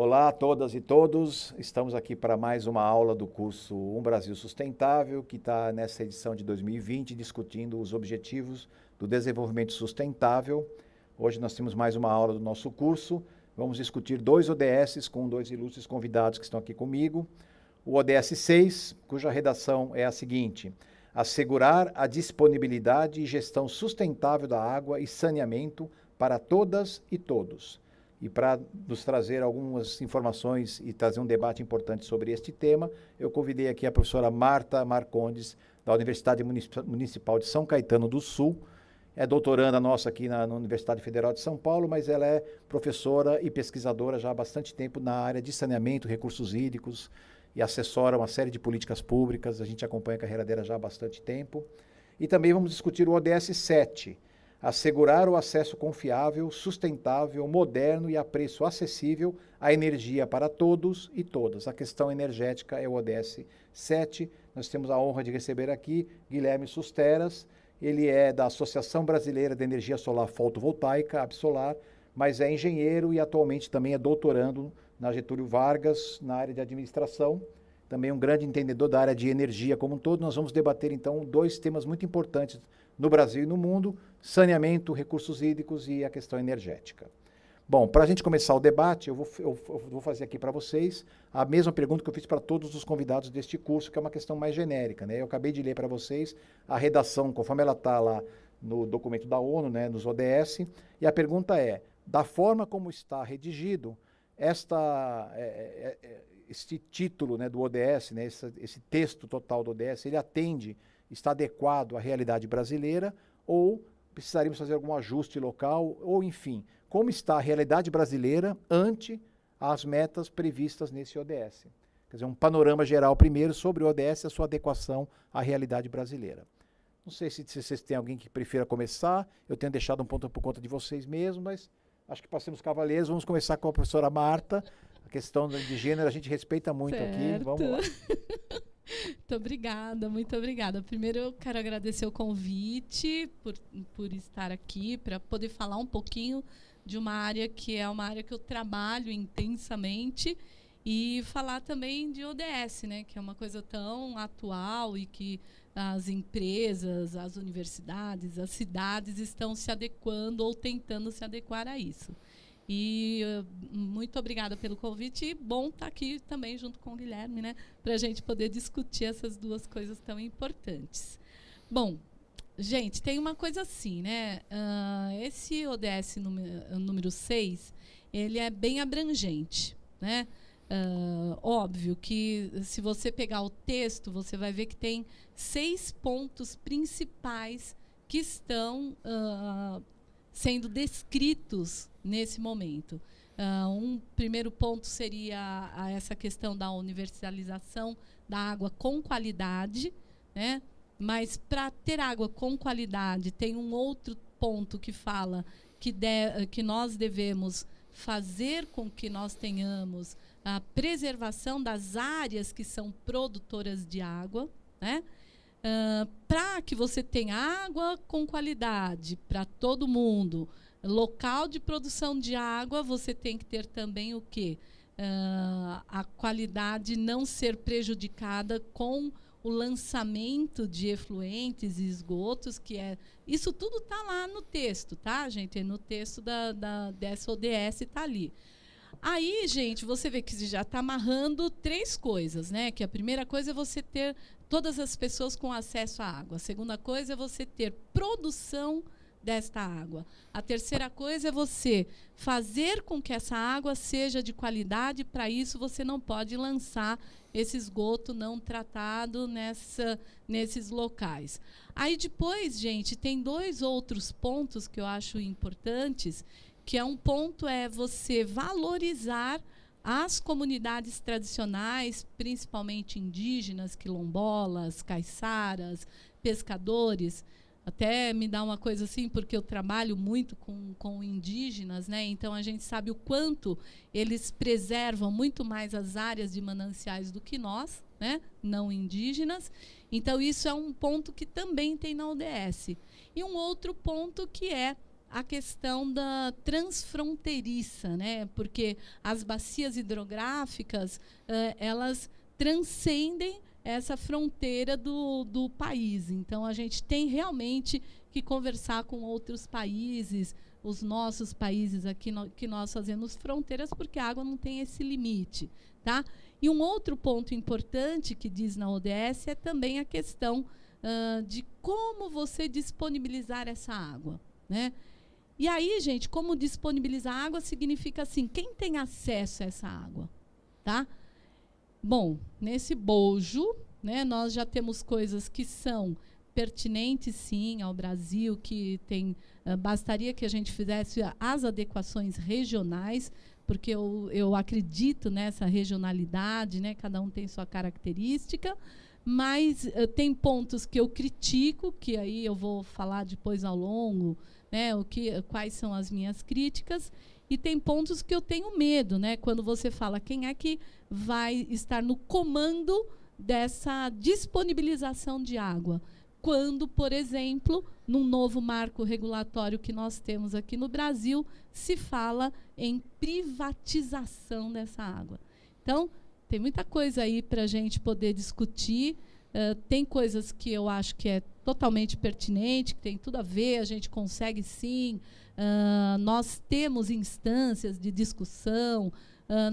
Olá a todas e todos, estamos aqui para mais uma aula do curso Um Brasil Sustentável, que está nessa edição de 2020 discutindo os objetivos do desenvolvimento sustentável. Hoje nós temos mais uma aula do nosso curso, vamos discutir 2 ODSs com 2 ilustres convidados que estão aqui comigo. O ODS 6, cuja redação é a seguinte: assegurar a disponibilidade e gestão sustentável da água e saneamento para todas e todos. E para nos trazer algumas informações e trazer um debate importante sobre este tema, eu convidei aqui a professora Marta Marcondes, da Universidade Municipal de São Caetano do Sul. É doutoranda nossa aqui na Universidade Federal de São Paulo, mas ela é professora e pesquisadora já há bastante tempo na área de saneamento, recursos hídricos, e assessora uma série de políticas públicas. A gente acompanha a carreira dela já há bastante tempo. E também vamos discutir o ODS 7, assegurar o acesso confiável, sustentável, moderno e a preço acessível à energia para todos e todas. A questão energética é o ODS 7. Nós temos a honra de receber aqui Guilherme Susteras. Ele é da Associação Brasileira de Energia Solar Fotovoltaica, Absolar, mas é engenheiro e atualmente também é doutorando na Getúlio Vargas, na área de administração. Também um grande entendedor da área de energia como um todo. Nós vamos debater, então, 2 temas muito importantes no Brasil e no mundo: saneamento, recursos hídricos e a questão energética. Bom, para a gente começar o debate, eu vou fazer aqui para vocês a mesma pergunta que eu fiz para todos os convidados deste curso, que é uma questão mais genérica, né? Eu acabei de ler para vocês a redação, conforme ela está lá no documento da ONU, né, nos ODS, e a pergunta é: da forma como está redigido, este título, né, do ODS, né, esse texto total do ODS, ele está adequado à realidade brasileira, ou precisaríamos fazer algum ajuste local, ou enfim, como está a realidade brasileira ante as metas previstas nesse ODS? Quer dizer, um panorama geral primeiro sobre o ODS e a sua adequação à realidade brasileira. Não sei se vocês têm alguém que prefira começar, eu tenho deixado um ponto por conta de vocês mesmos, mas acho que passemos cavaleiros. Vamos começar com a professora Marta. A questão de gênero a gente respeita muito aqui. Vamos lá. Muito obrigada. Primeiro eu quero agradecer o convite por estar aqui, para poder falar um pouquinho de uma área que é uma área que eu trabalho intensamente, e falar também de ODS, né, que é uma coisa tão atual e que as empresas, as universidades, as cidades estão se adequando ou tentando se adequar a isso. E muito obrigada pelo convite, e bom estar aqui também junto com o Guilherme, né, para a gente poder discutir essas 2 coisas tão importantes. Bom, gente, tem uma coisa assim, né? Esse ODS número 6, ele é bem abrangente, né? Óbvio que, se você pegar o texto, você vai ver que tem 6 pontos principais que estão sendo descritos nesse momento. Um primeiro ponto seria essa questão da universalização da água com qualidade, né? Mas, para ter água com qualidade, tem um outro ponto que fala que nós devemos fazer com que nós tenhamos a preservação das áreas que são produtoras de água, né? Para que você tenha água com qualidade para todo mundo, local de produção de água, você tem que ter também o quê? A qualidade não ser prejudicada com o lançamento de efluentes e esgotos, isso tudo está lá no texto, tá, gente? No texto dessa ODS está ali. Aí, gente, você vê que já está amarrando 3 coisas, né? Que a primeira coisa é você ter todas as pessoas com acesso à água. A segunda coisa é você ter produção desta água. A terceira coisa é você fazer com que essa água seja de qualidade. Para isso, você não pode lançar esse esgoto não tratado nesses locais. Aí depois, gente, tem 2 outros pontos que eu acho importantes, que um ponto é você valorizar as comunidades tradicionais, principalmente indígenas, quilombolas, caiçaras, pescadores. Até me dá uma coisa assim, porque eu trabalho muito com indígenas, né? Então a gente sabe o quanto eles preservam muito mais as áreas de mananciais do que nós, né? Não indígenas. Então isso é um ponto que também tem na ODS. E um outro ponto que é a questão da transfronteiriça, né? Porque as bacias hidrográficas, elas transcendem essa fronteira do país. Então, a gente tem realmente que conversar com outros países, os nossos países aqui, que nós fazemos fronteiras, porque a água não tem esse limite. Tá? E um outro ponto importante que diz na ODS é também a questão de como você disponibilizar essa água. Né? E aí, gente, como disponibilizar água significa assim, quem tem acesso a essa água? Tá? Bom, nesse bojo, né, nós já temos coisas que são pertinentes, sim, ao Brasil, que tem, bastaria que a gente fizesse as adequações regionais, porque eu acredito nessa regionalidade, né, cada um tem sua característica, mas tem pontos que eu critico, que aí eu vou falar depois ao longo, né, quais são as minhas críticas, e tem pontos que eu tenho medo, né, quando você fala quem é que vai estar no comando dessa disponibilização de água. Quando, por exemplo, num novo marco regulatório que nós temos aqui no Brasil, se fala em privatização dessa água. Então, tem muita coisa aí para a gente poder discutir. Tem coisas que eu acho que é totalmente pertinente, que tem tudo a ver, a gente consegue sim. Nós temos instâncias de discussão,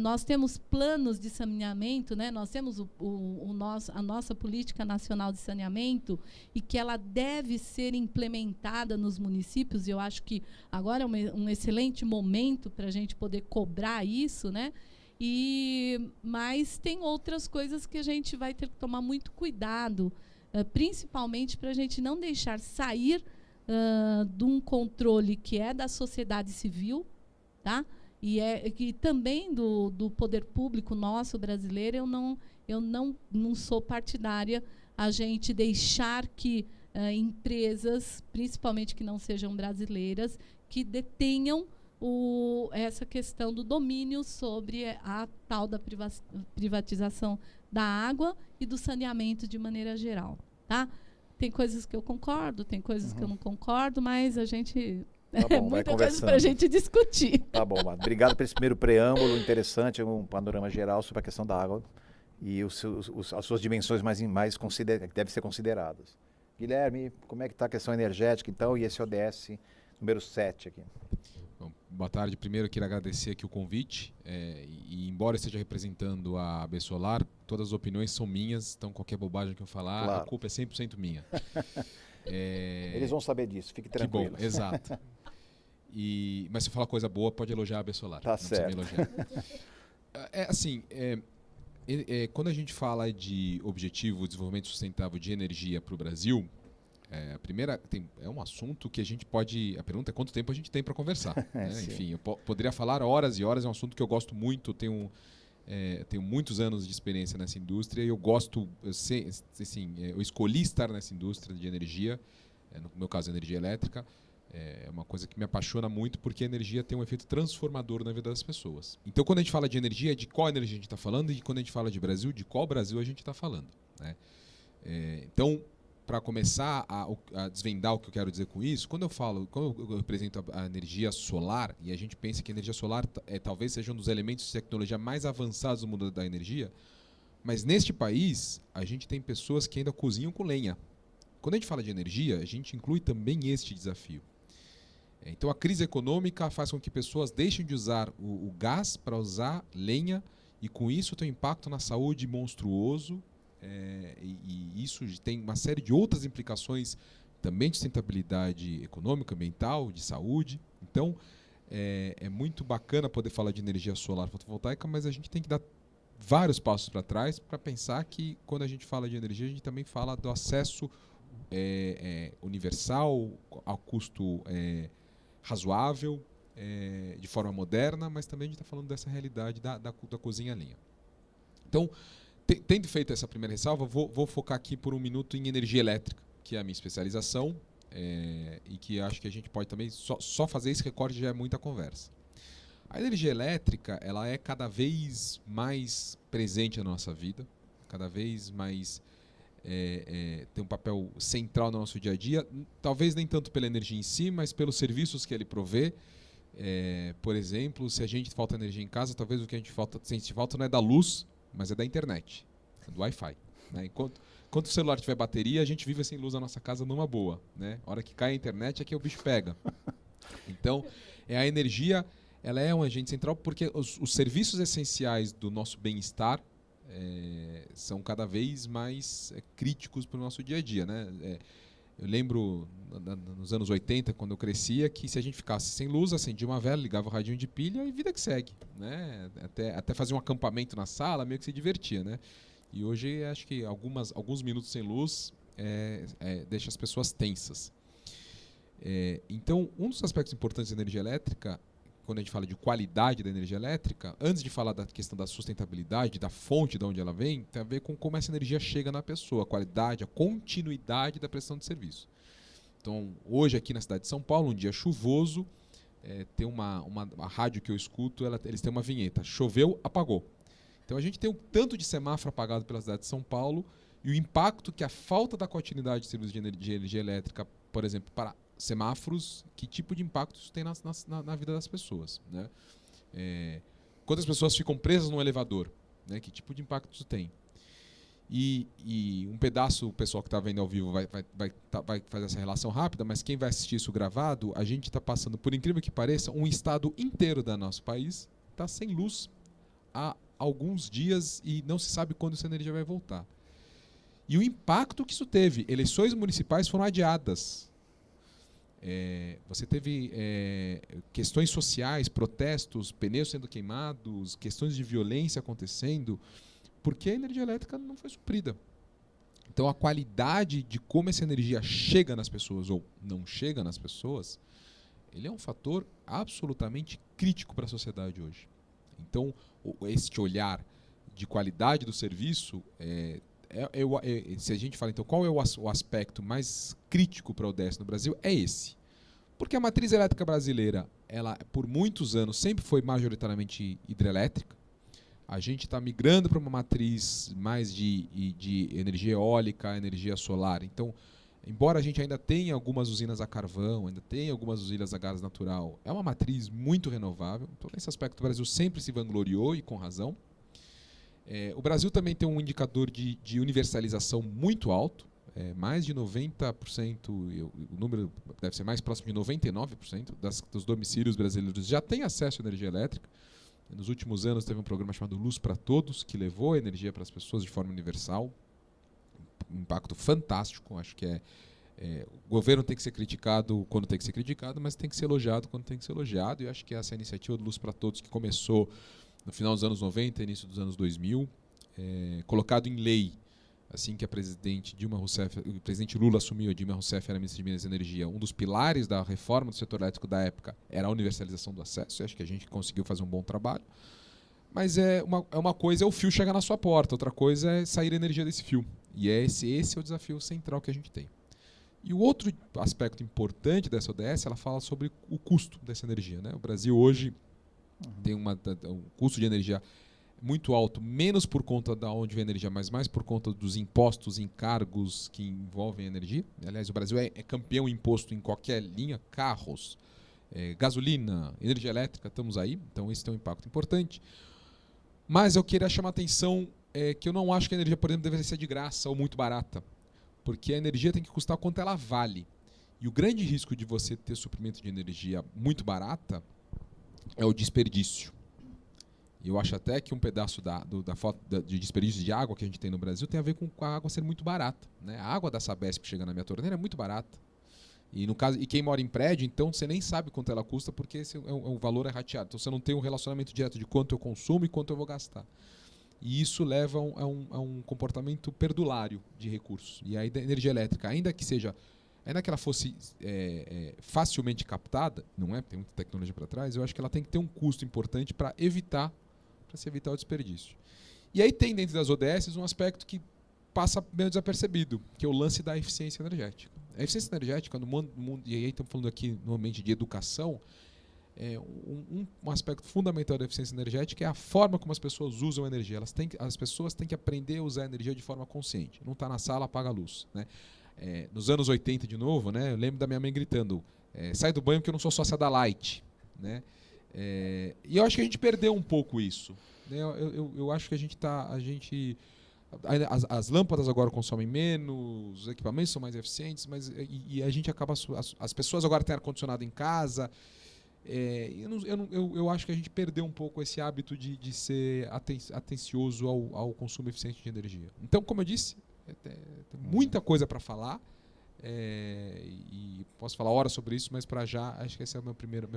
nós temos planos de saneamento, né? Nós temos a nossa política nacional de saneamento e que ela deve ser implementada nos municípios. E eu acho que agora é um excelente momento para a gente poder cobrar isso, né? Mas tem outras coisas que a gente vai ter que tomar muito cuidado, principalmente para a gente não deixar sair de um controle que é da sociedade civil, tá? E também do poder público nosso brasileiro. Eu não sou partidária a gente deixar que empresas, principalmente que não sejam brasileiras, que detenham essa questão do domínio sobre a tal da privatização da água e do saneamento de maneira geral. Tá? Tem coisas que eu concordo, tem coisas que eu não concordo, mas a gente... Tá bom, muita coisa para a gente discutir. Tá bom, Mara. Obrigado por esse primeiro preâmbulo interessante, um panorama geral sobre a questão da água e as suas dimensões que devem ser consideradas. Guilherme, como é que está a questão energética, então, e esse ODS número 7 aqui? Bom, boa tarde. Primeiro, eu queria agradecer aqui o convite. E embora eu esteja representando a AB Solar, todas as opiniões são minhas, então qualquer bobagem que eu falar, claro, a culpa é 100% minha. Eles vão saber disso, fique tranquilo. Que bom, exato. Mas se eu falar coisa boa, pode elogiar a AB Solar. Tá certo. Quando a gente fala de objetivo de desenvolvimento sustentável de energia para o Brasil, é um assunto que a gente pode... A pergunta é quanto tempo a gente tem para conversar. Né? Enfim, eu poderia falar horas e horas, é um assunto que eu gosto muito, tenho muitos anos de experiência nessa indústria e eu escolhi estar nessa indústria de energia, no meu caso, energia elétrica. É uma coisa que me apaixona muito porque a energia tem um efeito transformador na vida das pessoas. Então, quando a gente fala de energia, de qual energia a gente está falando? E quando a gente fala de Brasil, de qual Brasil a gente está falando? Né? Então, para começar a desvendar o que eu quero dizer com isso, quando eu represento a energia solar, e a gente pensa que a energia solar talvez seja um dos elementos de tecnologia mais avançados do mundo da energia, mas neste país, a gente tem pessoas que ainda cozinham com lenha. Quando a gente fala de energia, a gente inclui também este desafio. Então, a crise econômica faz com que pessoas deixem de usar o gás para usar lenha, e com isso tem um impacto na saúde monstruoso, e isso tem uma série de outras implicações também de sustentabilidade econômica, ambiental, de saúde. Então, é muito bacana poder falar de energia solar fotovoltaica, mas a gente tem que dar vários passos para trás para pensar que, quando a gente fala de energia, a gente também fala do acesso universal, ao custo razoável, de forma moderna, mas também a gente está falando dessa realidade da cozinha a lenha. Então, tendo feito essa primeira ressalva, vou focar aqui por um minuto em energia elétrica, que é a minha especialização, e que acho que a gente pode também, só fazer esse recorte já é muita conversa. A energia elétrica, ela é cada vez mais presente na nossa vida, cada vez mais tem um papel central no nosso dia a dia, talvez nem tanto pela energia em si, mas pelos serviços que ele provê. Por exemplo, se a gente falta energia em casa, talvez o que a gente falta não é da luz, mas é da internet, é do Wi-Fi. Né? Enquanto o celular tiver bateria, a gente vive sem luz na nossa casa numa boa. Né? A hora que cai a internet é que o bicho pega. Então, a energia ela é um agente central porque os serviços essenciais do nosso bem-estar são cada vez mais críticos para o nosso dia a dia. Né? Eu lembro, nos anos 80, quando eu crescia, que se a gente ficasse sem luz, acendia uma vela, ligava o radinho de pilha e vida que segue. Né? Até fazer um acampamento na sala, meio que se divertia. Né? E hoje, acho que alguns minutos sem luz deixa as pessoas tensas. Então, um dos aspectos importantes da energia elétrica, quando a gente fala de qualidade da energia elétrica, antes de falar da questão da sustentabilidade, da fonte de onde ela vem, tem a ver com como essa energia chega na pessoa, a qualidade, a continuidade da prestação de serviço. Então, hoje aqui na cidade de São Paulo, um dia chuvoso, tem a rádio que eu escuto, eles têm uma vinheta, choveu, apagou. Então a gente tem um tanto de semáforo apagado pela cidade de São Paulo e o impacto que a falta da continuidade de serviços de energia elétrica, por exemplo, para semáforos, que tipo de impacto isso tem na vida das pessoas. Né? Quantas pessoas ficam presas num elevador? Né? Que tipo de impacto isso tem? E um pedaço, o pessoal que está vendo ao vivo vai fazer essa relação rápida, mas quem vai assistir isso gravado, a gente está passando, por incrível que pareça, um estado inteiro do nosso país está sem luz há alguns dias e não se sabe quando essa energia vai voltar. E o impacto que isso teve, eleições municipais foram adiadas. Você teve questões sociais, protestos, pneus sendo queimados, questões de violência acontecendo, porque a energia elétrica não foi suprida. Então a qualidade de como essa energia chega nas pessoas ou não chega nas pessoas, ele é um fator absolutamente crítico para a sociedade hoje. Então este olhar de qualidade do serviço se a gente fala, então, qual é o aspecto mais crítico para a ODS no Brasil, é esse. Porque a matriz elétrica brasileira, ela, por muitos anos, sempre foi majoritariamente hidrelétrica. A gente está migrando para uma matriz mais de energia eólica, energia solar. Então, embora a gente ainda tenha algumas usinas a carvão, ainda tenha algumas usinas a gás natural, é uma matriz muito renovável. Então, nesse aspecto, o Brasil sempre se vangloriou, e com razão. O Brasil também tem um indicador de universalização muito alto, mais de 90%, o número deve ser mais próximo de 99% dos domicílios brasileiros já têm acesso à energia elétrica. Nos últimos anos teve um programa chamado Luz para Todos, que levou energia para as pessoas de forma universal. Um impacto fantástico, acho que o governo tem que ser criticado quando tem que ser criticado, mas tem que ser elogiado quando tem que ser elogiado, e acho que essa iniciativa do Luz para Todos, que começou no final dos anos 90, início dos anos 2000, colocado em lei, assim que o presidente Lula assumiu, a Dilma Rousseff era ministra de Minas e Energia, um dos pilares da reforma do setor elétrico da época era a universalização do acesso, acho que a gente conseguiu fazer um bom trabalho, mas uma coisa é o fio chegar na sua porta, outra coisa é sair a energia desse fio, e esse é o desafio central que a gente tem. E o outro aspecto importante dessa ODS, ela fala sobre o custo dessa energia. Né? O Brasil hoje tem um custo de energia muito alto, menos por conta de onde vem a energia, mas mais por conta dos impostos, encargos que envolvem a energia. Aliás, o Brasil é campeão em imposto em qualquer linha, carros, gasolina, energia elétrica, estamos aí, então esse tem um impacto importante. Mas eu queria chamar a atenção que eu não acho que a energia, por exemplo, deve ser de graça ou muito barata, porque a energia tem que custar quanto ela vale. E o grande risco de você ter suprimento de energia muito barata é o desperdício. E eu acho até que um pedaço de desperdício de água que a gente tem no Brasil tem a ver com a água ser muito barata. Né? A água da Sabesp que chega na minha torneira é muito barata. E quem mora em prédio, então você nem sabe quanto ela custa, porque o valor é rateado. Então você não tem um relacionamento direto de quanto eu consumo e quanto eu vou gastar. E isso leva a um comportamento perdulário de recursos. E a energia elétrica, ainda que ela fosse facilmente captada, não é? Tem muita tecnologia para trás, eu acho que ela tem que ter um custo importante para se evitar o desperdício. E aí tem dentro das ODS um aspecto que passa meio desapercebido, que é o lance da eficiência energética. A eficiência energética no mundo, e aí estamos falando aqui normalmente de educação, um aspecto fundamental da eficiência energética é a forma como as pessoas usam a energia. As pessoas têm que aprender a usar a energia de forma consciente. Não está na sala, apaga a luz. Né? Nos anos 80, de novo, né, eu lembro da minha mãe gritando, sai do banho porque eu não sou sócia da Light. Né? E eu acho que a gente perdeu um pouco isso. Né? Eu acho que as lâmpadas agora consomem menos, os equipamentos são mais eficientes, e a gente acaba... As pessoas agora têm ar-condicionado em casa. Eu acho que a gente perdeu um pouco esse hábito de ser atencioso ao consumo eficiente de energia. Então, como eu disse, tem muita coisa para falar, e posso falar horas sobre isso, mas para já, acho que essa é a minha primeira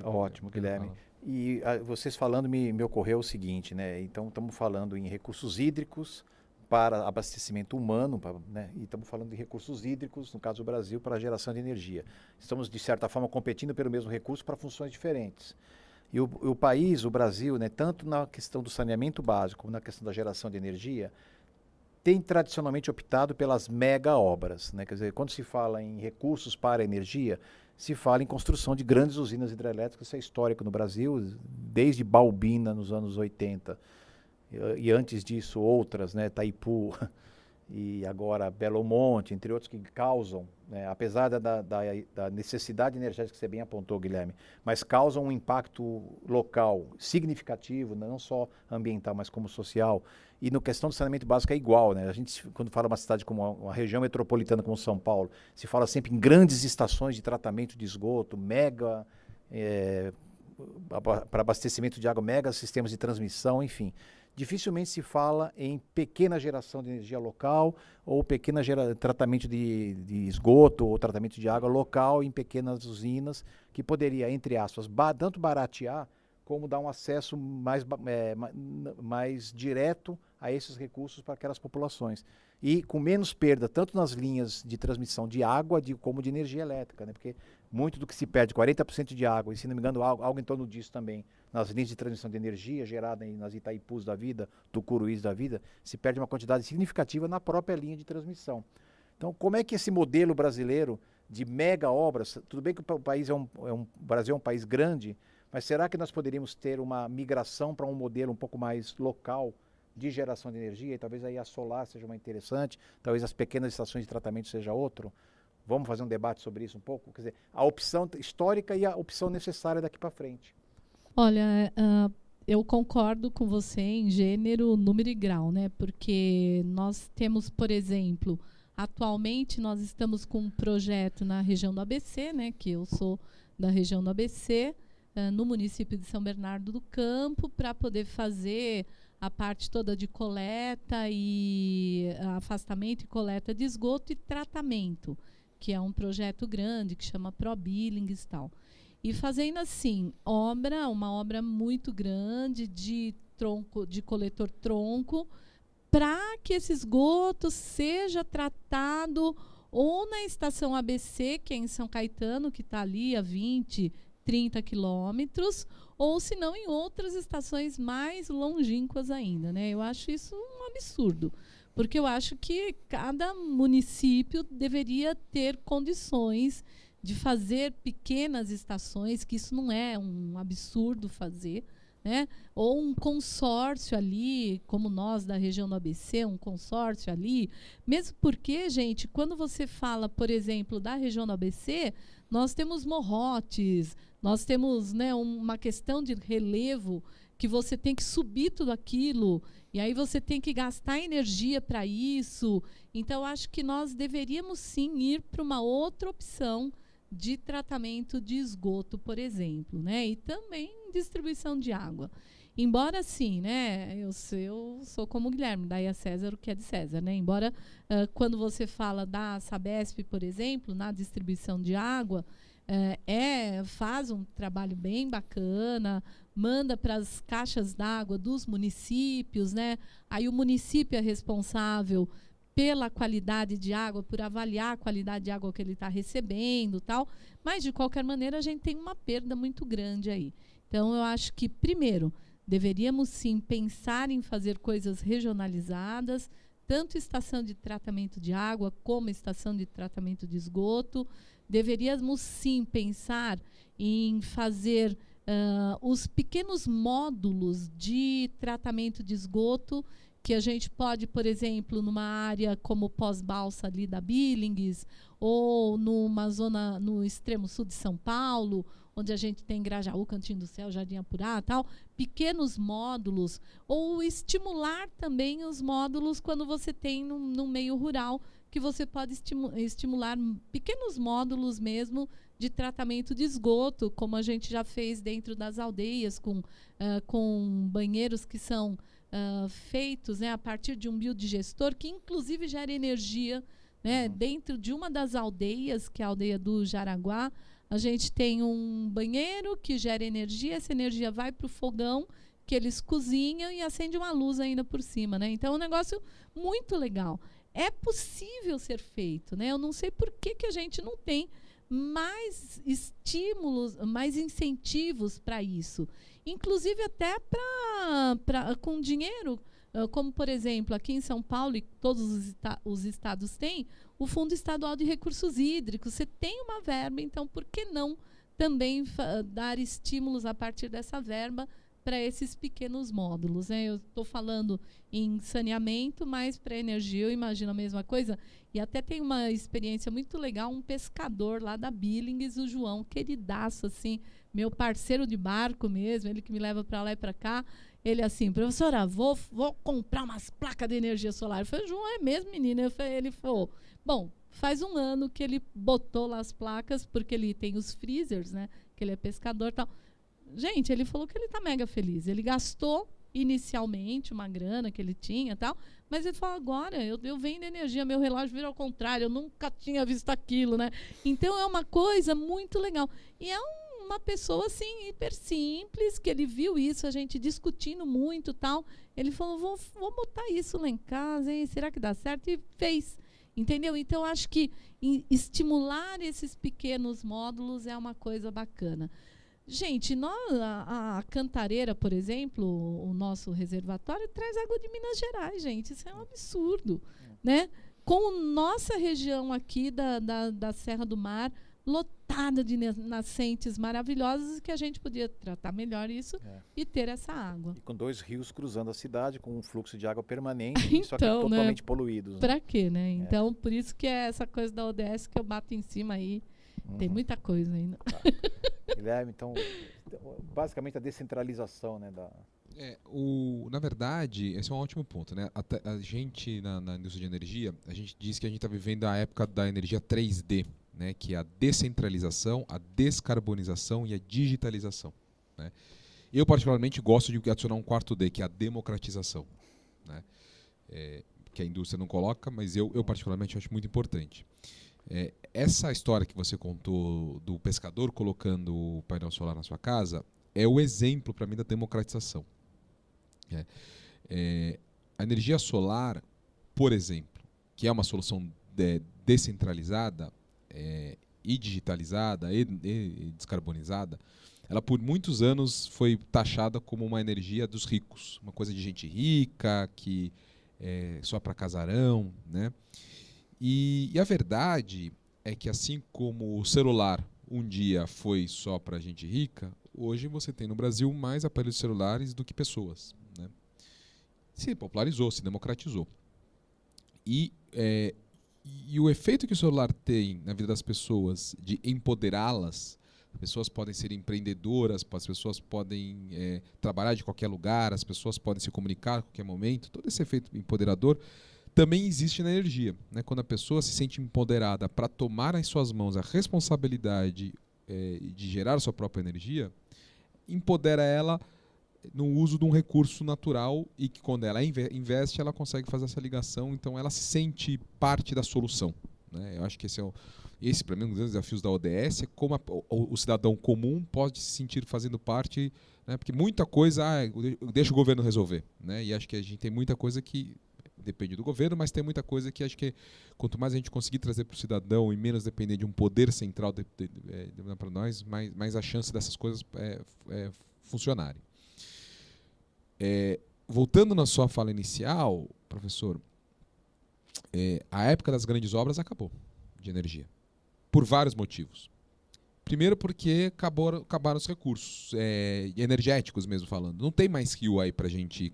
Ótimo, Guilherme. E vocês falando, me ocorreu o seguinte, né? Então, estamos falando em recursos hídricos para abastecimento humano, né? E estamos falando de recursos hídricos, no caso do Brasil, para a geração de energia. Estamos, de certa forma, competindo pelo mesmo recurso para funções diferentes. E o país, o Brasil, né, tanto na questão do saneamento básico como na questão da geração de energia, tem tradicionalmente optado pelas mega obras. Né? Quer dizer, quando se fala em recursos para a energia, se fala em construção de grandes usinas hidrelétricas. Isso é histórico no Brasil, desde Balbina, nos anos 80, e antes disso outras, né, Itaipu e agora Belo Monte, entre outros, que causam, né, apesar da necessidade energética que você bem apontou, Guilherme, mas causam um impacto local significativo, não só ambiental, mas como social. E no questão do saneamento básico é igual, né? A gente, quando fala uma cidade como uma região metropolitana como São Paulo, se fala sempre em grandes estações de tratamento de esgoto, mega, para abastecimento de água, mega sistemas de transmissão, enfim. Dificilmente se fala em pequena geração de energia local ou pequena tratamento de esgoto ou tratamento de água local em pequenas usinas, que poderia, entre aspas, tanto baratear como dar um acesso mais direto a esses recursos para aquelas populações. E com menos perda, tanto nas linhas de transmissão de água como de energia elétrica, né? Porque muito do que se perde, 40% de água, e se não me engano, algo em torno disso também, nas linhas de transmissão de energia gerada nas Itaipus da vida, Tucuruís da vida, se perde uma quantidade significativa na própria linha de transmissão. Então, como é que esse modelo brasileiro de mega obras, tudo bem que o país o Brasil é um país grande, mas será que nós poderíamos ter uma migração para um modelo um pouco mais local de geração de energia? E talvez aí a solar seja uma interessante, talvez as pequenas estações de tratamento seja outro. Vamos fazer um debate sobre isso um pouco? Quer dizer, a opção histórica e a opção necessária daqui para frente. Olha, eu concordo com você em gênero, número e grau, né? Porque nós temos, por exemplo, atualmente nós estamos com um projeto na região do ABC, né? Que eu sou da região do ABC, no município de São Bernardo do Campo, para poder fazer a parte toda de coleta e afastamento e coleta de esgoto e tratamento, que é um projeto grande que chama ProBillings e tal. E fazendo assim, uma obra muito grande de coletor-tronco, para que esse esgoto seja tratado ou na estação ABC, que é em São Caetano, que está ali a 20, 30 quilômetros, ou se não em outras estações mais longínquas ainda. Né? Eu acho isso um absurdo, porque eu acho que cada município deveria ter condições de fazer pequenas estações, que isso não é um absurdo fazer, né? Ou um consórcio ali, como nós da região do ABC, um consórcio ali, mesmo porque, gente, quando você fala, por exemplo, da região do ABC, nós temos morrotes, nós temos, né, uma questão de relevo, que você tem que subir tudo aquilo, e aí você tem que gastar energia para isso. Então, acho que nós deveríamos sim ir para uma outra opção de tratamento de esgoto, por exemplo, né? E também distribuição de água. Embora, sim, né, eu sou como o Guilherme, daí a César o que é de César, né? Embora, quando você fala da Sabesp, por exemplo, na distribuição de água, faz um trabalho bem bacana, manda para as caixas d'água dos municípios, né? Aí o município é responsável pela qualidade de água, por avaliar a qualidade de água que ele está recebendo, tal. Mas, de qualquer maneira, a gente tem uma perda muito grande aí. Então, eu acho que, primeiro, deveríamos, sim, pensar em fazer coisas regionalizadas, tanto estação de tratamento de água como estação de tratamento de esgoto, deveríamos sim pensar em fazer os pequenos módulos de tratamento de esgoto que a gente pode, por exemplo, numa área como pós-balsa ali da Billings, ou numa zona no extremo sul de São Paulo, onde a gente tem Grajaú, Cantinho do Céu, Jardim Apurá, tal, pequenos módulos, ou estimular também os módulos quando você tem no meio rural, que você pode estimular pequenos módulos mesmo de tratamento de esgoto, como a gente já fez dentro das aldeias, com banheiros que são feitos, né, a partir de um biodigestor, que inclusive gera energia, né, dentro de uma das aldeias, que é a aldeia do Jaraguá. A gente tem um banheiro que gera energia, essa energia vai para o fogão, que eles cozinham e acende uma luz ainda por cima, né? Então é um negócio muito legal. É possível ser feito, né? Eu não sei por que a gente não tem mais estímulos, mais incentivos para isso. Inclusive até com dinheiro, como, por exemplo, aqui em São Paulo, e todos os estados têm, o Fundo Estadual de Recursos Hídricos. Você tem uma verba, então por que não também dar estímulos a partir dessa verba para esses pequenos módulos, né? Eu estou falando em saneamento, mas para energia eu imagino a mesma coisa. E até tem uma experiência muito legal, um pescador lá da Billings, o João, queridaço, assim, meu parceiro de barco mesmo, ele que me leva para lá e para cá. Ele assim, professora, vou comprar umas placas de energia solar. Eu falei, João, é mesmo, menina? Ele falou, bom, faz um ano que ele botou lá as placas, porque ele tem os freezers, né? Que ele é pescador e tal. Gente, ele falou que ele está mega feliz. Ele gastou inicialmente uma grana que ele tinha e tal, mas ele falou, agora eu vendo energia, meu relógio vira ao contrário, eu nunca tinha visto aquilo, né? Então é uma coisa muito legal. E é uma pessoa assim, hiper simples, que ele viu isso, a gente discutindo muito e tal. Ele falou, vou botar isso lá em casa, hein? Será que dá certo? E fez. Entendeu? Então, acho que estimular esses pequenos módulos é uma coisa bacana. Gente, a Cantareira, por exemplo, o nosso reservatório, traz água de Minas Gerais, gente. Isso é um absurdo. Né? Com nossa região aqui da Serra do Mar, lotada de nascentes maravilhosas, que a gente podia tratar melhor isso e ter essa água. E com 2 rios cruzando a cidade, com um fluxo de água permanente, então, só que totalmente poluídos. Para quê, né? Então, por isso que é essa coisa da ODS que eu bato em cima aí. Tem muita coisa ainda. Guilherme, então, basicamente a descentralização, né, na verdade, esse é um ótimo ponto, né? A gente, na indústria de energia, a gente diz que a gente está vivendo a época da energia 3D, né? Que é a descentralização, a descarbonização e a digitalização, né? Eu, particularmente, gosto de adicionar um 4D, que é a democratização, né? Que a indústria não coloca, mas eu particularmente, acho muito importante. Essa história que você contou do pescador colocando o painel solar na sua casa é o exemplo para mim da democratização. A energia solar, por exemplo, que é uma solução descentralizada e digitalizada e descarbonizada, ela por muitos anos foi taxada como uma energia dos ricos, uma coisa de gente rica, que só para casarão, né? E a verdade é que, assim como o celular um dia foi só para gente rica, hoje você tem no Brasil mais aparelhos celulares do que pessoas, né? Se popularizou, se democratizou. E o efeito que o celular tem na vida das pessoas de empoderá-las, as pessoas podem ser empreendedoras, as pessoas podem trabalhar de qualquer lugar, as pessoas podem se comunicar a qualquer momento, todo esse efeito empoderador também existe na energia, né? Quando a pessoa se sente empoderada para tomar em suas mãos a responsabilidade de gerar sua própria energia, empodera ela no uso de um recurso natural e que, quando ela investe, ela consegue fazer essa ligação, então ela se sente parte da solução, né? Eu acho que esse para mim, um dos desafios da ODS é como o cidadão comum pode se sentir fazendo parte, né? Porque muita coisa deixa o governo resolver, né? E acho que a gente tem muita coisa que depende do governo, mas tem muita coisa que acho que quanto mais a gente conseguir trazer para o cidadão e menos depender de um poder central para nós, mais a chance dessas coisas funcionarem. Voltando na sua fala inicial, professor, a época das grandes obras acabou de energia, por vários motivos. Primeiro porque acabaram os recursos energéticos mesmo falando. Não tem mais rio aí para gente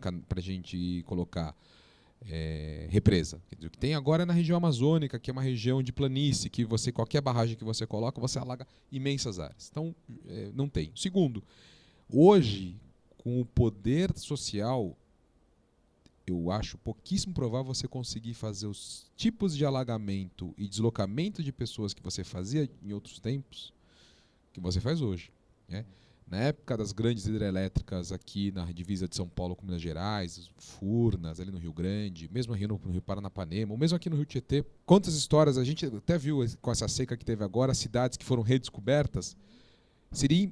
colocar represa. Quer dizer, o que tem agora é na região amazônica, que é uma região de planície, que qualquer barragem que você coloca, você alaga imensas áreas. Então, não tem. Segundo, hoje, com o poder social, eu acho pouquíssimo provável você conseguir fazer os tipos de alagamento e deslocamento de pessoas que você fazia em outros tempos, que você faz hoje. Né? Na época das grandes hidrelétricas aqui na divisa de São Paulo com Minas Gerais, Furnas, ali no Rio Grande, mesmo aqui no Rio Paranapanema, ou mesmo aqui no Rio Tietê, quantas histórias a gente até viu com essa seca que teve agora, cidades que foram redescobertas.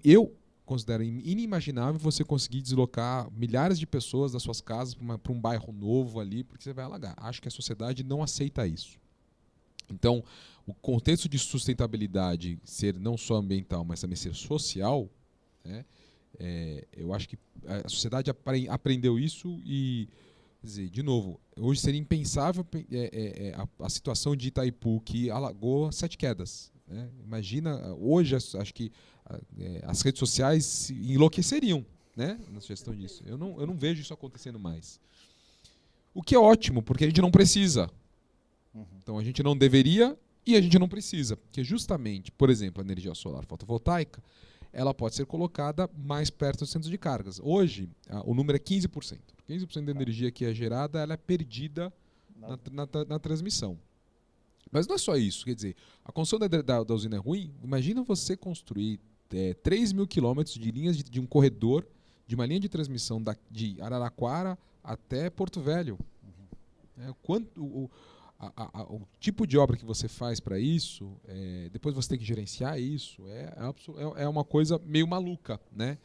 Eu considero inimaginável você conseguir deslocar milhares de pessoas das suas casas para um bairro novo ali, porque você vai alagar. Acho que a sociedade não aceita isso. Então, o contexto de sustentabilidade ser não só ambiental, mas também ser social, né, eu acho que a sociedade aprendeu isso e, quer dizer, de novo, hoje seria impensável a situação de Itaipu, que alagou 7 quedas. Né? Imagina, hoje acho que as redes sociais enlouqueceriam, né, na sugestão disso. Eu não vejo isso acontecendo mais. O que é ótimo, porque a gente não precisa. Então a gente não deveria e a gente não precisa. Porque justamente, por exemplo, a energia solar fotovoltaica, ela pode ser colocada mais perto do centro de cargas. Hoje, o número é 15%. 15% da energia que é gerada, ela é perdida na transmissão. Mas não é só isso. Quer dizer, a construção da usina é ruim. Imagina você construir 3 mil quilômetros de linhas de um corredor, de uma linha de transmissão de Araraquara até Porto Velho. O tipo de obra que você faz para isso, depois você tem que gerenciar isso, é uma coisa meio maluca, né?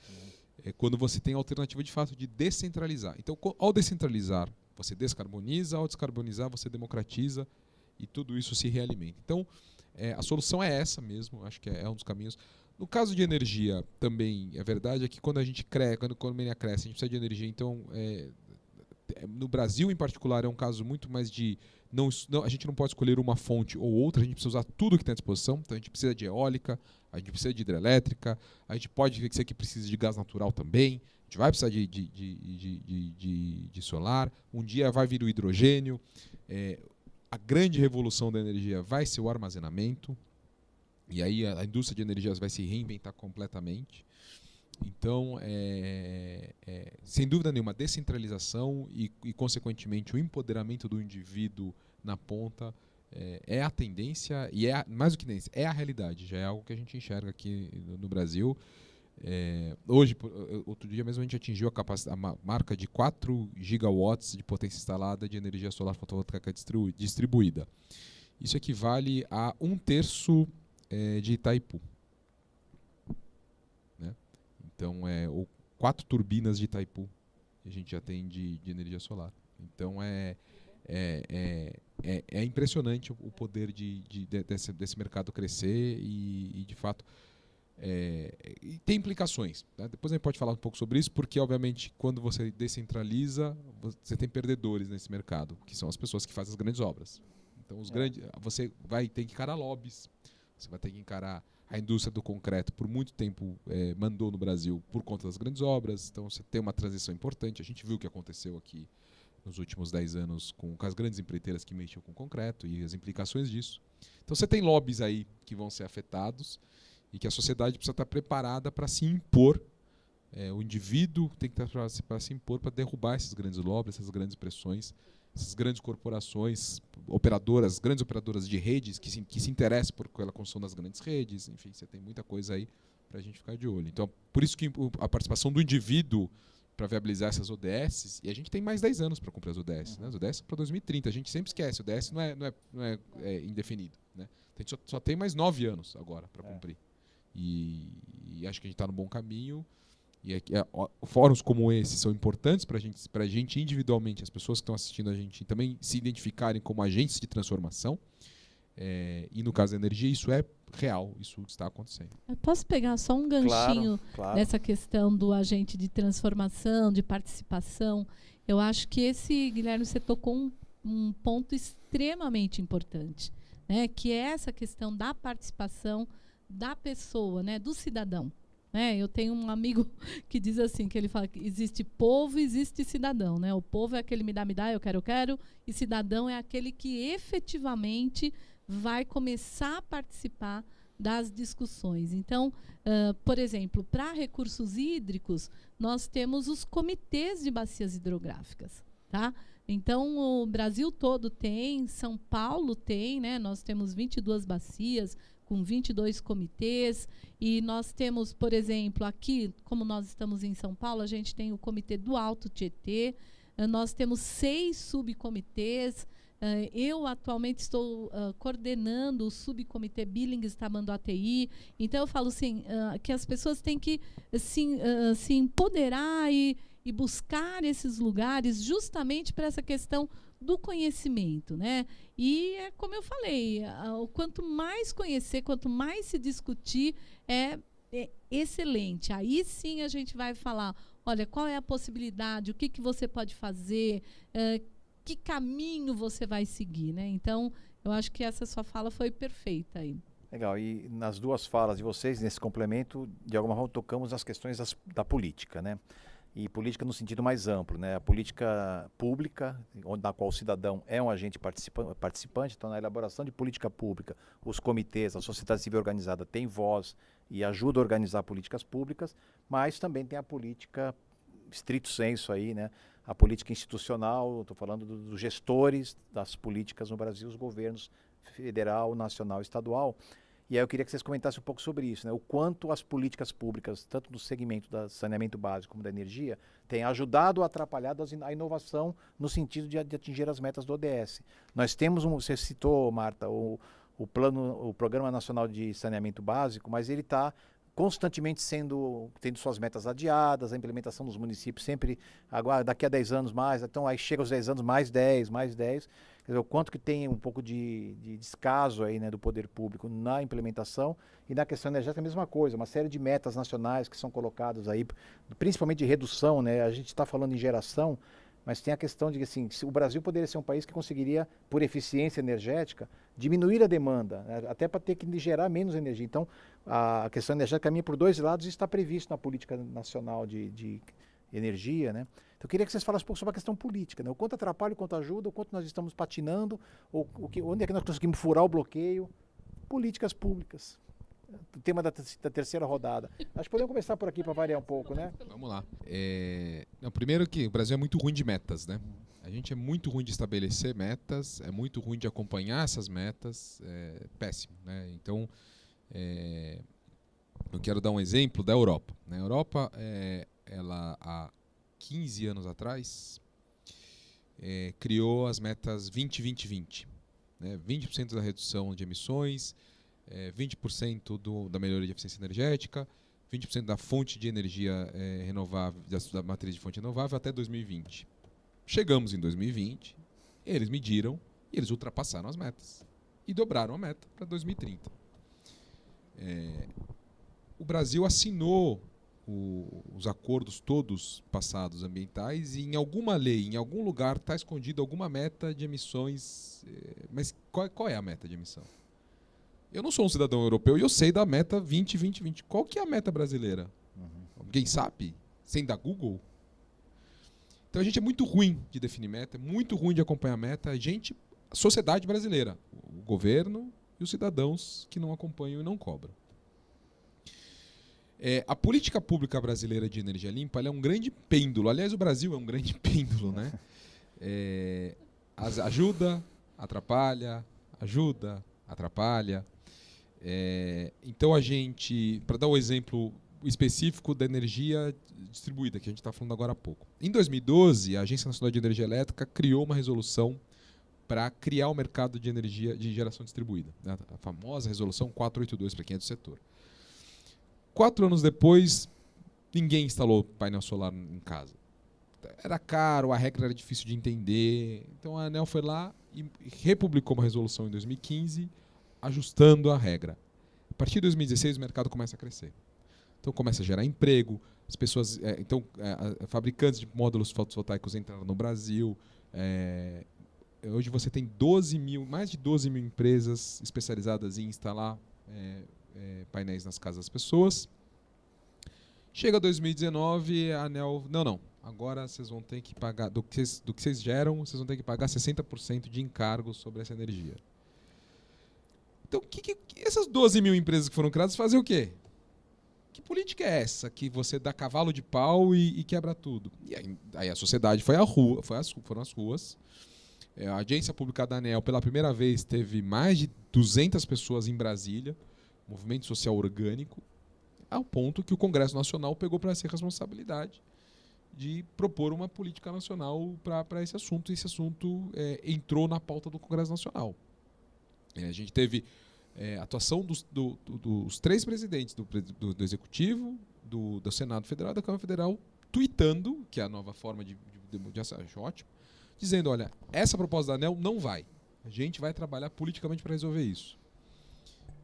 Quando você tem a alternativa de fato de descentralizar. Então, ao descentralizar, você descarboniza, ao descarbonizar, você democratiza e tudo isso se realimenta. Então, a solução é essa mesmo, acho que é um dos caminhos. No caso de energia, também, a verdade é que quando a gente cresce, quando a economia cresce, a gente precisa de energia, então... no Brasil, em particular, é um caso muito mais de... a gente não pode escolher uma fonte ou outra, a gente precisa usar tudo que tem à disposição. Então, a gente precisa de eólica, a gente precisa de hidrelétrica, a gente pode ser que precise de gás natural também, a gente vai precisar de solar, um dia vai vir o hidrogênio. A grande revolução da energia vai ser o armazenamento, e aí a indústria de energias vai se reinventar completamente. Então, sem dúvida nenhuma, a descentralização e, consequentemente, o empoderamento do indivíduo na ponta é a tendência, e mais do que tendência, é a realidade, já é algo que a gente enxerga aqui no Brasil. Hoje, outro dia mesmo, a gente atingiu a marca de 4 gigawatts de potência instalada de energia solar fotovoltaica distribuída. Isso equivale a 1/3 de Itaipu. Então, 4 turbinas de Itaipu que a gente já tem de energia solar. Então, é impressionante o poder desse mercado crescer e de fato, e tem implicações. Né? Depois a gente pode falar um pouco sobre isso, porque, obviamente, quando você descentraliza, você tem perdedores nesse mercado, que são as pessoas que fazem as grandes obras. Então, você vai ter que encarar lobbies, você vai ter que encarar... A indústria do concreto, por muito tempo, mandou no Brasil por conta das grandes obras. Então, você tem uma transição importante. A gente viu o que aconteceu aqui nos últimos 10 anos com as grandes empreiteiras que mexiam com concreto e as implicações disso. Então, você tem lobbies aí que vão ser afetados e que a sociedade precisa estar preparada para se impor. O indivíduo tem que estar para se impor, para derrubar esses grandes lobbies, essas grandes pressões, essas grandes corporações, grandes operadoras de redes que se interessam pela construção das grandes redes. Enfim, você tem muita coisa aí para a gente ficar de olho. Então, por isso que a participação do indivíduo para viabilizar essas ODS, e a gente tem mais 10 anos para cumprir as ODS. Né? As ODS são para 2030, a gente sempre esquece, o ODS não é indefinido. Né? A gente só tem mais 9 anos agora para cumprir. E acho que a gente está no bom caminho. E fóruns como esse são importantes para a gente individualmente, as pessoas que estão assistindo a gente também se identificarem como agentes de transformação. E no caso da energia, isso é real, isso está acontecendo. Eu posso pegar só um ganchinho nessa questão do agente de transformação, de participação? Eu acho que Guilherme, você tocou um ponto extremamente importante. né, que é essa questão da participação da pessoa, né, do cidadão. Né? Eu tenho um amigo que diz assim, que ele fala que existe povo e existe cidadão. Né? O povo é aquele me dá, eu quero, e cidadão é aquele que efetivamente vai começar a participar das discussões. Então, por exemplo, para recursos hídricos, nós temos os comitês de bacias hidrográficas. Tá? Então, o Brasil todo tem, São Paulo tem, né? Nós temos 22 bacias, com 22 comitês, e nós temos, por exemplo, aqui, como nós estamos em São Paulo, a gente tem o Comitê do Alto Tietê, nós temos 6 subcomitês, eu atualmente estou coordenando o subcomitê Billings Tamanduateí, então eu falo assim, que as pessoas têm que se empoderar e buscar esses lugares justamente para essa questão do conhecimento, né? E é como eu falei, quanto mais conhecer, quanto mais se discutir, é excelente. Aí sim a gente vai falar, olha, qual é a possibilidade, o que você pode fazer, que caminho você vai seguir, né? Então, eu acho que essa sua fala foi perfeita aí. Legal, e nas duas falas de vocês, nesse complemento, de alguma forma tocamos as questões da política, né? E política no sentido mais amplo, né? A política pública, na qual o cidadão é um agente participante, então na elaboração de política pública, os comitês, a sociedade civil organizada tem voz e ajuda a organizar políticas públicas, mas também tem a política estrito sensu aí, né? A política institucional, estou falando dos gestores das políticas no Brasil, os governos federal, nacional, estadual. E aí eu queria que vocês comentassem um pouco sobre isso, né? O quanto as políticas públicas, tanto do segmento do saneamento básico como da energia, têm ajudado ou atrapalhado a inovação no sentido de atingir as metas do ODS. Nós temos, você citou, Marta, o Programa Nacional de Saneamento Básico, mas ele está constantemente tendo suas metas adiadas, a implementação dos municípios sempre, agora daqui a 10 anos mais, então aí chega aos 10 anos, mais 10, mais 10. Quer dizer, o quanto que tem um pouco de descaso aí, né, do poder público na implementação, e na questão energética a mesma coisa, uma série de metas nacionais que são colocadas aí, principalmente de redução, né, a gente está falando em geração, mas tem a questão de que assim, o Brasil poderia ser um país que conseguiria, por eficiência energética, diminuir a demanda, né, até para ter que gerar menos energia. Então, a questão energética caminha por dois lados e está previsto na política nacional de energia, né? Então, eu queria que vocês falassem um pouco sobre a questão política, né? O quanto atrapalha, o quanto ajuda, o quanto nós estamos patinando, onde é que nós conseguimos furar o bloqueio. Políticas públicas. O tema da terceira rodada. Acho que podemos começar por aqui para variar um pouco, né? Vamos lá. Não, primeiro que o Brasil é muito ruim de metas, né? A gente é muito ruim de estabelecer metas, é muito ruim de acompanhar essas metas, é péssimo, né? Então, eu quero dar um exemplo da Europa. Na Europa, ela há 15 anos atrás, criou as metas 20-20-20. Né? 20% da redução de emissões, 20% da melhoria de eficiência energética, 20% da fonte de energia renovável, da matriz de fonte renovável até 2020. Chegamos em 2020, eles mediram e eles ultrapassaram as metas e dobraram a meta para 2030. O Brasil assinou os acordos todos passados ambientais e em alguma lei, em algum lugar está escondido alguma meta de emissões, mas qual é a meta de emissão? Eu não sou um cidadão europeu e eu sei da meta 20-20-20. Qual que é a meta brasileira? Alguém sabe? Sem dar Google? Então a gente é muito ruim de definir meta, é muito ruim de acompanhar meta. A sociedade brasileira, o governo e os cidadãos que não acompanham e não cobram. A política pública brasileira de energia limpa ela é um grande pêndulo. Aliás, o Brasil é um grande pêndulo, né? Ajuda, atrapalha, ajuda, atrapalha. Então a gente, para dar um exemplo específico da energia distribuída, que a gente está falando agora há pouco. Em 2012, a Agência Nacional de Energia Elétrica criou uma resolução para criar o mercado de energia de geração distribuída, né? A famosa resolução 482, para quem é do setor. 4 anos depois, ninguém instalou painel solar em casa. Era caro, a regra era difícil de entender. Então a ANEEL foi lá e republicou uma resolução em 2015, ajustando a regra. A partir de 2016, o mercado começa a crescer. Então começa a gerar emprego, as pessoas, fabricantes de módulos fotovoltaicos entraram no Brasil, hoje você tem mais de 12 mil empresas especializadas em instalar painéis nas casas das pessoas. Chega 2019, a ANEEL... Não. Agora vocês vão ter que pagar... Do que vocês geram, vocês vão ter que pagar 60% de encargo sobre essa energia. Então, essas 12 mil empresas que foram criadas fazem o quê? Que política é essa que você dá cavalo de pau e quebra tudo? E aí a sociedade foram às ruas. A audiência pública da ANEEL, pela primeira vez, teve mais de 200 pessoas em Brasília, movimento social orgânico, ao ponto que o Congresso Nacional pegou para si a responsabilidade de propor uma política nacional para esse assunto. E esse assunto entrou na pauta do Congresso Nacional. A gente teve atuação dos 3 presidentes do Executivo, do Senado Federal e da Câmara Federal, tuitando, que é a nova forma de acho ótimo, dizendo, olha, essa proposta da ANEEL não vai. A gente vai trabalhar politicamente para resolver isso.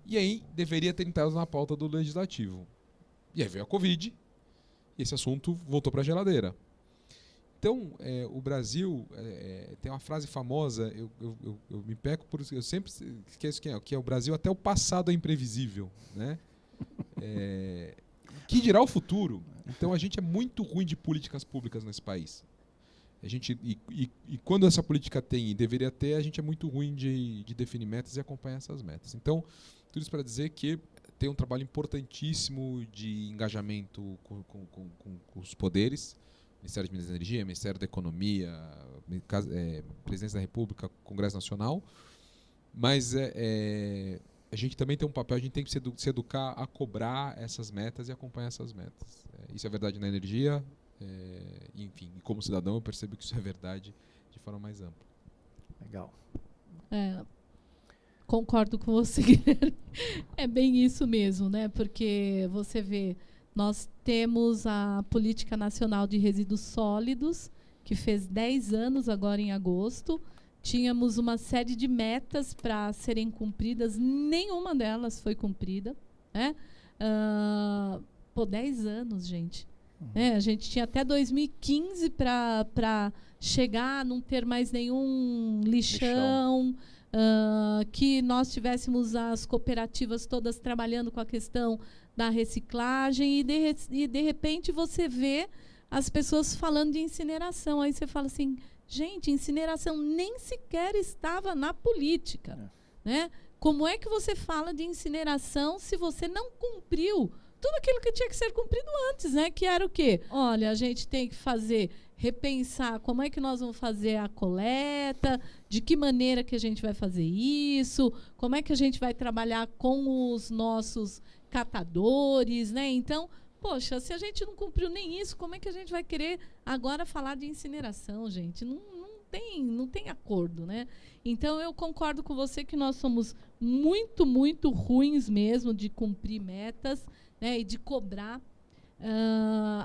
E aí deveria ter entrado na pauta do Legislativo. E aí veio a Covid, e esse assunto voltou para a geladeira. Então, o Brasil tem uma frase famosa, eu me peco por isso, eu sempre esqueço quem é, que é o Brasil até o passado é imprevisível, né? Que dirá o futuro? Então, a gente é muito ruim de políticas públicas nesse país. E quando essa política tem e deveria ter, a gente é muito ruim de definir metas e acompanhar essas metas. Então, tudo isso para dizer que tem um trabalho importantíssimo de engajamento com os poderes, Ministério de Minas e Energia, Ministério da Economia, Presidência da República, Congresso Nacional, mas a gente também tem um papel, a gente tem que se educar a cobrar essas metas e acompanhar essas metas. Isso é verdade na energia, enfim, e como cidadão eu percebo que isso é verdade de forma mais ampla. Legal. Concordo com você, Guilherme. É bem isso mesmo, né? Porque você vê, nós temos a Política Nacional de Resíduos Sólidos, que fez 10 anos agora em agosto. Tínhamos uma série de metas para serem cumpridas, nenhuma delas foi cumprida, né? 10 anos, gente. A gente tinha até 2015 para chegar a não ter mais nenhum lixão. Que nós tivéssemos as cooperativas todas trabalhando com a questão da reciclagem e de repente você vê as pessoas falando de incineração. Aí você fala assim, gente, incineração nem sequer estava na política. Né? Como é que você fala de incineração se você não cumpriu tudo aquilo que tinha que ser cumprido antes, né? Que era o quê? Olha, a gente tem que repensar como é que nós vamos fazer a coleta, de que maneira que a gente vai fazer isso, como é que a gente vai trabalhar com os nossos catadores, né? Então, poxa, se a gente não cumpriu nem isso, como é que a gente vai querer agora falar de incineração, gente? Não tem acordo, né? Então, eu concordo com você que nós somos muito, muito ruins mesmo de cumprir metas, né, e de cobrar.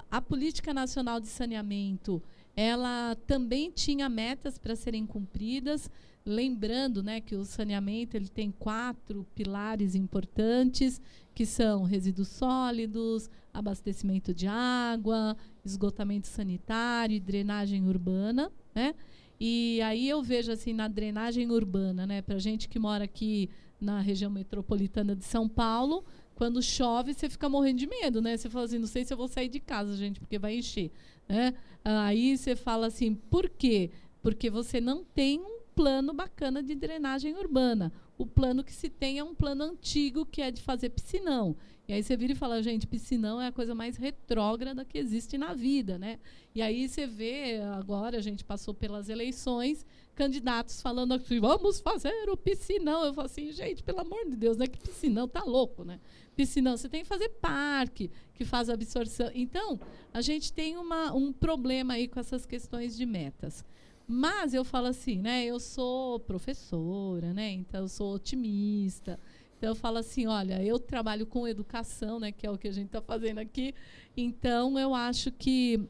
A Política Nacional de Saneamento, ela também tinha metas para serem cumpridas, lembrando, né, que o saneamento ele tem 4 pilares importantes, que são resíduos sólidos, abastecimento de água, esgotamento sanitário e drenagem urbana, né? E aí eu vejo assim na drenagem urbana, né, para gente que mora aqui na região metropolitana de São Paulo, quando chove, você fica morrendo de medo, né? Você fala assim, não sei se eu vou sair de casa, gente, porque vai encher. Né? Aí você fala assim, por quê? Porque você não tem um plano bacana de drenagem urbana. O plano que se tem é um plano antigo, que é de fazer piscinão. E aí você vira e fala, gente, piscinão é a coisa mais retrógrada que existe na vida, né? E aí você vê, agora a gente passou pelas eleições, candidatos falando assim, vamos fazer o piscinão. Eu falo assim, gente, pelo amor de Deus, né? Que piscinão, tá louco, né? Piscinão, você tem que fazer parque, que faz absorção. Então, a gente tem um problema aí com essas questões de metas. Mas eu falo assim, né? Eu sou professora, né? Então eu sou otimista. Então eu falo assim, olha, eu trabalho com educação, né? Que é o que a gente está fazendo aqui. Então eu acho que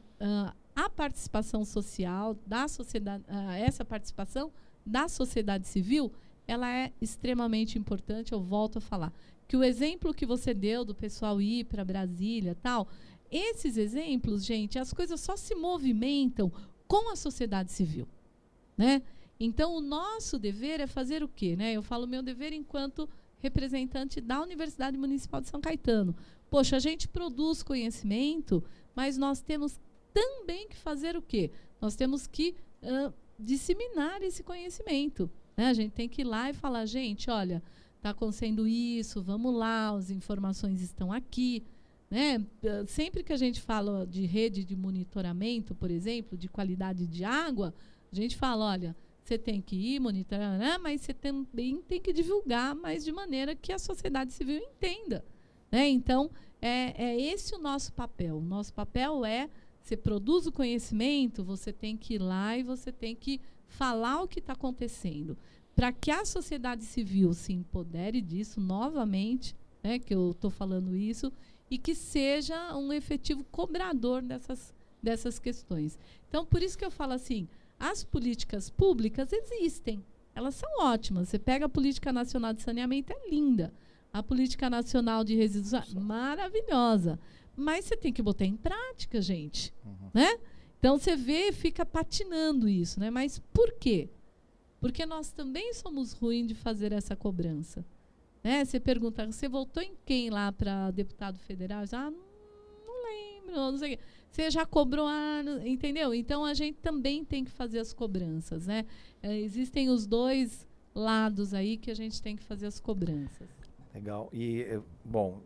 a participação social da sociedade, essa participação da sociedade civil, ela é extremamente importante. Eu volto a falar que o exemplo que você deu do pessoal ir para Brasília, tal, esses exemplos, gente, as coisas só se movimentam com a sociedade civil, né? Então, o nosso dever é fazer o quê? Né? Eu falo meu dever enquanto representante da Universidade Municipal de São Caetano. Poxa, a gente produz conhecimento, mas nós temos também que fazer o quê? Nós temos que disseminar esse conhecimento. Né? A gente tem que ir lá e falar, gente, olha, está acontecendo isso, vamos lá, as informações estão aqui. Né? Sempre que a gente fala de rede de monitoramento, por exemplo, de qualidade de água, a gente fala, olha, você tem que ir monitorar, né? Mas você também tem que divulgar, mas de maneira que a sociedade civil entenda. Né? Então, é esse o nosso papel. O nosso papel é, você produz o conhecimento, você tem que ir lá e você tem que falar o que está acontecendo. Para que a sociedade civil se empodere disso novamente, né, que eu estou falando isso, e que seja um efetivo cobrador dessas questões. Então, por isso que eu falo assim, as políticas públicas existem, elas são ótimas. Você pega a Política Nacional de Saneamento, é linda. A Política Nacional de Resíduos, maravilhosa. Mas você tem que botar em prática, gente. Né? Então, você vê e fica patinando isso. Né? Mas por quê? Porque nós também somos ruins de fazer essa cobrança. Né? Você pergunta, você votou em quem lá para deputado federal? Não lembro, não sei o quê. Você já cobrou, entendeu? Então, a gente também tem que fazer as cobranças. Né? Existem os dois lados aí que a gente tem que fazer as cobranças. Legal. E, bom,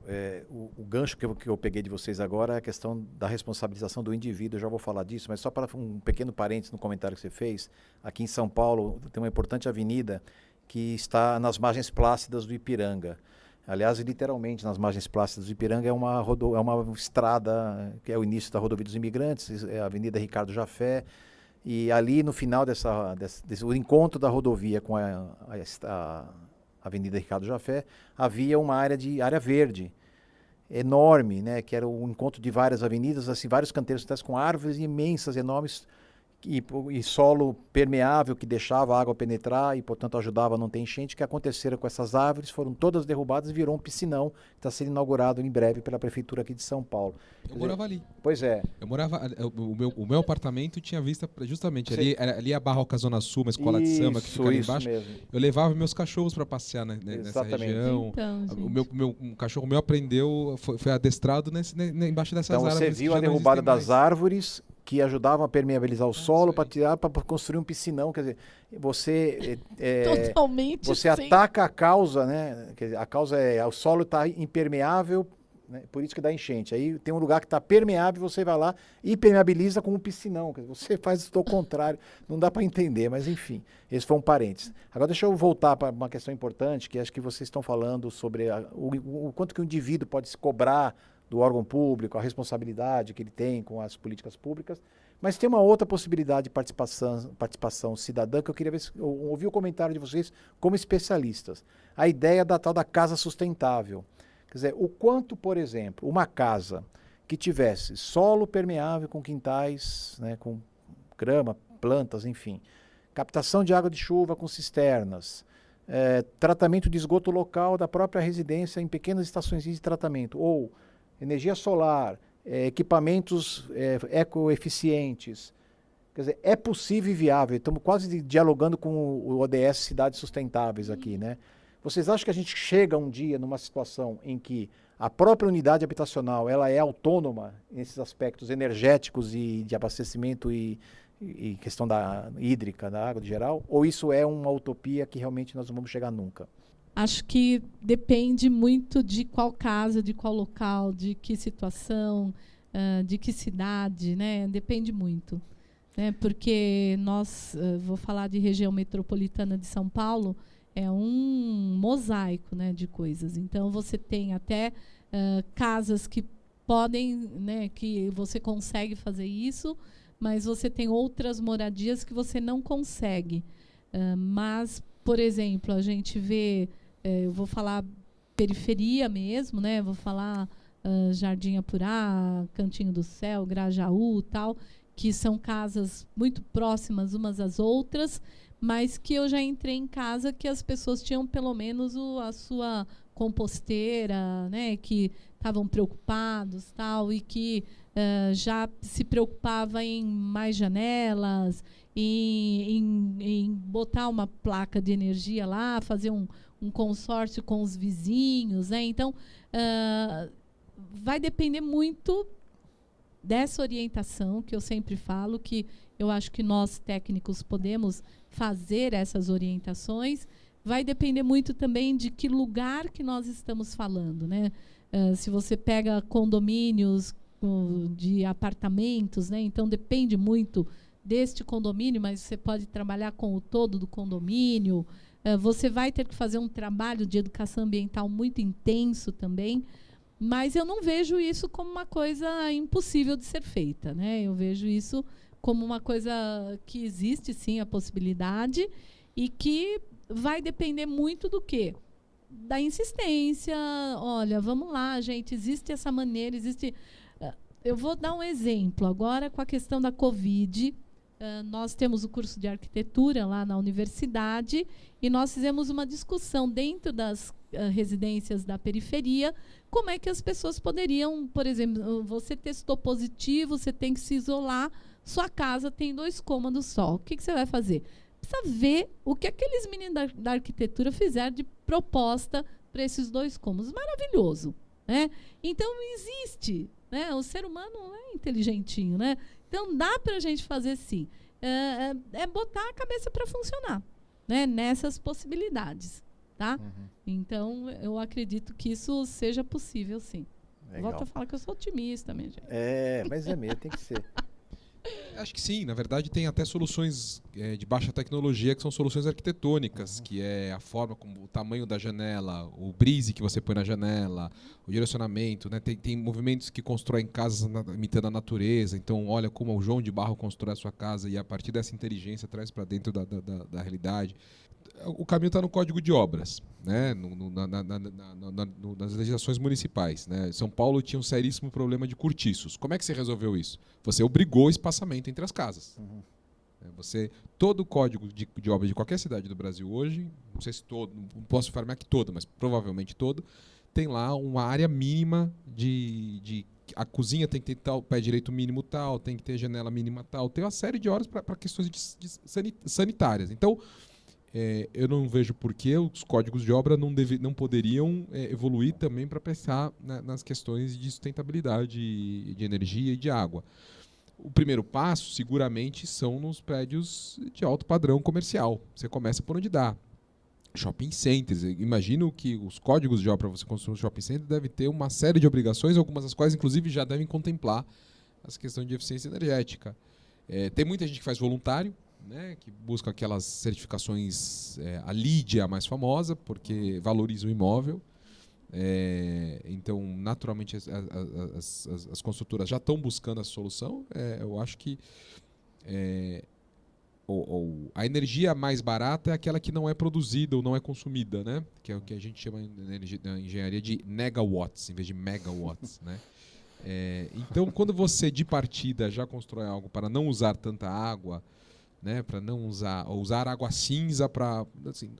o gancho que eu peguei de vocês agora é a questão da responsabilização do indivíduo. Eu já vou falar disso, mas só para um pequeno parênteses no comentário que você fez, aqui em São Paulo tem uma importante avenida que está nas margens plácidas do Ipiranga. Aliás, literalmente, nas margens plácidas do Ipiranga é uma estrada, que é o início da Rodovia dos Imigrantes, é a Avenida Ricardo Jafé, e ali no final o encontro da rodovia com a Avenida Ricardo Jafé, havia uma área verde enorme, né, que era o encontro de várias avenidas, assim, vários canteiros com árvores imensas, enormes, e solo permeável que deixava a água penetrar e, portanto, ajudava a não ter enchente. O que aconteceram com essas árvores foram todas derrubadas e virou um piscinão que está sendo inaugurado em breve pela prefeitura aqui de São Paulo. Eu morava ali. Pois é. Eu morava, o meu apartamento tinha vista justamente ali a Barroca Zona Sul, uma escola de samba que fica ali embaixo. Mesmo. Eu levava meus cachorros para passear nessa região. Então, um cachorro meu aprendeu, foi adestrado embaixo dessas árvores. Então você viu a derrubada das árvores que ajudavam a permeabilizar o solo para construir um piscinão. Quer dizer, você totalmente ataca a causa, né? Quer dizer, a causa o solo está impermeável, né? Por isso que dá enchente. Aí tem um lugar que está permeável, você vai lá e permeabiliza com um piscinão. Quer dizer, você faz o contrário. Não dá para entender, mas enfim, esse foi um parênteses. Agora deixa eu voltar para uma questão importante, que acho que vocês estão falando sobre o quanto que o indivíduo pode se cobrar do órgão público, a responsabilidade que ele tem com as políticas públicas, mas tem uma outra possibilidade de participação cidadã que eu queria ver se eu ouvi o comentário de vocês como especialistas. A ideia da tal da casa sustentável. Quer dizer, o quanto, por exemplo, uma casa que tivesse solo permeável com quintais, né, com grama, plantas, enfim, captação de água de chuva com cisternas, tratamento de esgoto local da própria residência em pequenas estações de tratamento, ou energia solar, equipamentos ecoeficientes. Quer dizer, é possível e viável. Estamos quase dialogando com o ODS Cidades Sustentáveis aqui, né? Vocês acham que a gente chega um dia numa situação em que a própria unidade habitacional ela é autônoma nesses aspectos energéticos e de abastecimento e questão da hídrica, da água de geral? Ou isso é uma utopia que realmente nós não vamos chegar nunca? Acho que depende muito de qual casa, de qual local, de que situação, de que cidade, né? Depende muito. Né? Porque vou falar de região metropolitana de São Paulo, é um mosaico, né, de coisas. Então, você tem até casas que podem, né, que você consegue fazer isso, mas você tem outras moradias que você não consegue. Mas, por exemplo, a gente vê... eu vou falar periferia mesmo, né? Vou falar Jardim Apurá, Cantinho do Céu, Grajaú, tal, que são casas muito próximas umas às outras, mas que eu já entrei em casa que as pessoas tinham pelo menos a sua composteira, né? Que estavam preocupados, tal, e que já se preocupava em mais janelas, em botar uma placa de energia lá, fazer um consórcio com os vizinhos, né? Então, vai depender muito dessa orientação, que eu sempre falo, que eu acho que nós, técnicos, podemos fazer essas orientações. Vai depender muito também de que lugar que nós estamos falando, né? Se você pega condomínios de apartamentos, né? Então depende muito deste condomínio, mas você pode trabalhar com o todo do condomínio. Você vai ter que fazer um trabalho de educação ambiental muito intenso também, mas eu não vejo isso como uma coisa impossível de ser feita, né? Eu vejo isso como uma coisa que existe, sim, a possibilidade, e que vai depender muito do quê? Da insistência. Olha, vamos lá, gente, existe essa maneira, existe... Eu vou dar um exemplo agora com a questão da Covid. Nós temos o curso de arquitetura lá na universidade e nós fizemos uma discussão dentro das residências da periferia, como é que as pessoas poderiam, por exemplo, você testou positivo, você tem que se isolar, sua casa tem 2 cômodos só. O que você vai fazer? Precisa ver o que aqueles meninos da arquitetura fizeram de proposta para esses 2 cômodos. Maravilhoso, né? Então, existe, né? O ser humano é inteligentinho, né? Então, dá para a gente fazer, sim. É botar a cabeça para funcionar, né? Nessas possibilidades, tá? Então, eu acredito que isso seja possível, sim. Volto a falar que eu sou otimista, minha gente. Mas é mesmo, tem que ser. Acho que sim, na verdade tem até soluções de baixa tecnologia que são soluções arquitetônicas, que é a forma como o tamanho da janela, o brise que você põe na janela, o direcionamento, né? Tem movimentos que constroem casas imitando a natureza, então olha como o João de Barro constrói a sua casa e a partir dessa inteligência traz para dentro da realidade. O caminho está no Código de Obras, né? Nas legislações municipais, né? São Paulo tinha um seríssimo problema de cortiços. Como é que você resolveu isso? Você obrigou o espaçamento entre as casas. Todo o Código de Obras de qualquer cidade do Brasil hoje, não sei se todo, não posso afirmar que todo, mas provavelmente todo, tem lá uma área mínima a cozinha tem que ter tal, pé direito mínimo tal, tem que ter janela mínima tal, tem uma série de horas para questões sanitárias. Então, eu não vejo por que os códigos de obra não poderiam evoluir também para pensar nas questões de sustentabilidade de energia e de água. O primeiro passo, seguramente, são nos prédios de alto padrão comercial. Você começa por onde dá. Shopping centers. Imagino que os códigos de obra para você construir um shopping center devem ter uma série de obrigações, algumas das quais, inclusive, já devem contemplar as questões de eficiência energética. Tem muita gente que faz voluntário, né, que busca aquelas certificações, a LEED é a mais famosa, porque valoriza o imóvel. Então, naturalmente, as construtoras já estão buscando essa solução. Eu acho que a energia mais barata é aquela que não é produzida ou não é consumida, né? Que é o que a gente chama na engenharia de negawatts, em vez de megawatts, né? Então, quando você, de partida, já constrói algo para não usar tanta água, né, para não usar água cinza para, assim,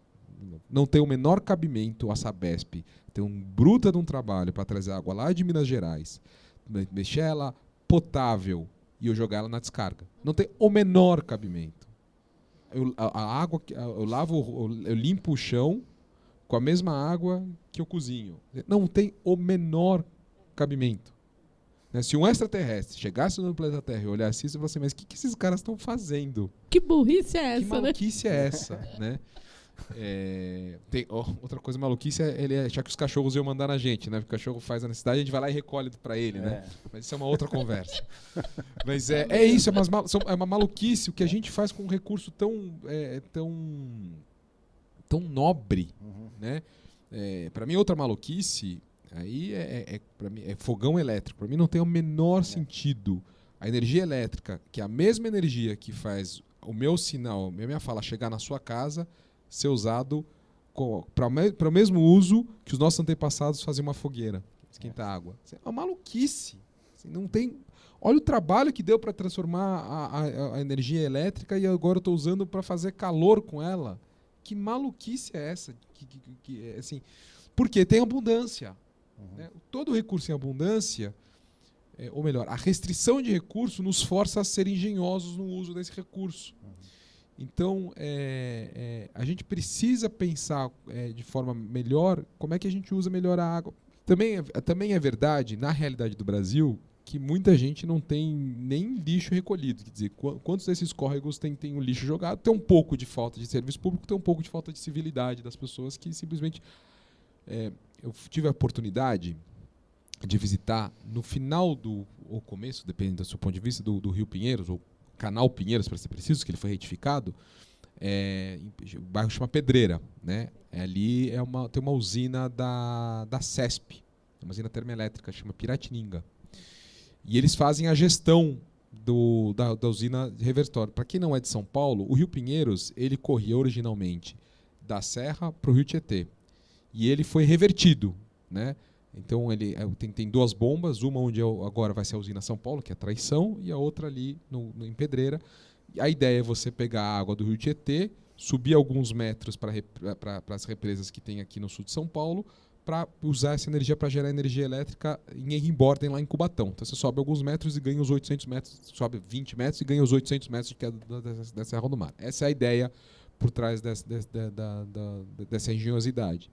não ter o menor cabimento a Sabesp ter um bruta de um trabalho para trazer água lá de Minas Gerais, deixar ela potável e eu jogar ela na descarga. Não tem o menor cabimento. A água eu limpo o chão com a mesma água que eu cozinho. Não tem o menor cabimento. Se um extraterrestre chegasse no planeta Terra e olhasse isso, eu falasse, mas o que esses caras estão fazendo? Que burrice é essa, que maluquice é essa, né? Outra coisa maluquice é ele achar que os cachorros iam mandar na gente, né? Porque o cachorro faz a necessidade e a gente vai lá e recolhe para ele, né? Mas isso é uma outra conversa. Mas isso, é uma maluquice o que a gente faz com um recurso tão nobre, né? Para mim, outra maluquice aí para mim, é fogão elétrico. Para mim não tem o menor sentido a energia elétrica, que é a mesma energia que faz o meu sinal, a minha fala chegar na sua casa, ser usado para o mesmo uso que os nossos antepassados faziam uma fogueira, esquentar água. É uma maluquice. Não tem... Olha o trabalho que deu para transformar a energia elétrica e agora eu estou usando para fazer calor com ela. Que maluquice é essa? Assim, porque tem abundância. Né? Todo recurso em abundância, ou melhor, a restrição de recurso nos força a ser engenhosos no uso desse recurso. Então, a gente precisa pensar de forma melhor como é que a gente usa melhor a água. Também é verdade, na realidade do Brasil, que muita gente não tem nem lixo recolhido. Quer dizer, quantos desses córregos tem o lixo jogado? Tem um pouco de falta de serviço público, tem um pouco de falta de civilidade das pessoas que simplesmente... eu tive a oportunidade de visitar no final ou começo, depende do seu ponto de vista, do Rio Pinheiros, ou Canal Pinheiros, para ser preciso, que ele foi retificado. O bairro chama Pedreira, né? Ali tem uma usina da CESP, uma usina termoelétrica, chama Piratininga. E eles fazem a gestão da usina reversória. Para quem não é de São Paulo, o Rio Pinheiros ele corria originalmente da Serra para o Rio Tietê. E ele foi revertido, né? Então ele tem 2 bombas, uma onde agora vai ser a usina São Paulo, que é a Traição, e a outra ali em Pedreira. E a ideia é você pegar a água do Rio Tietê, subir alguns metros para as represas que tem aqui no sul de São Paulo, para usar essa energia para gerar energia elétrica em Herrimborden, lá em Cubatão. Então você sobe alguns metros e ganha os 800 metros, sobe 20 metros e ganha os 800 metros de queda da Serra do Mar. Essa é a ideia por trás dessa engenhosidade.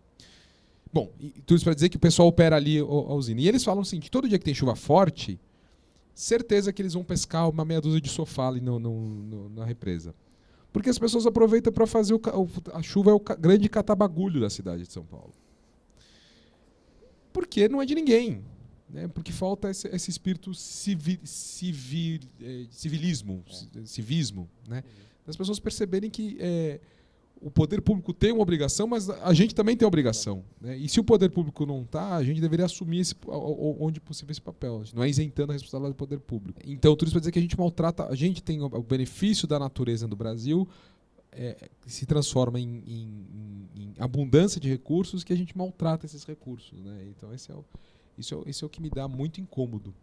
Bom, e tudo isso para dizer que o pessoal opera ali a usina. E eles falam assim, que todo dia que tem chuva forte, certeza que eles vão pescar uma meia dúzia de sofá ali na represa. Porque as pessoas aproveitam para fazer a chuva é o grande catabagulho da cidade de São Paulo. Porque não é de ninguém, né? Porque falta esse espírito civismo, né? Das pessoas perceberem que o poder público tem uma obrigação, mas a gente também tem uma obrigação, né? E se o poder público não está, a gente deveria assumir onde possível esse papel. A gente não é isentando a responsabilidade do poder público. Então, tudo isso para dizer que a gente maltrata, a gente tem o benefício da natureza no Brasil, se transforma em abundância de recursos, que a gente maltrata esses recursos, né? Então isso é o que me dá muito incômodo.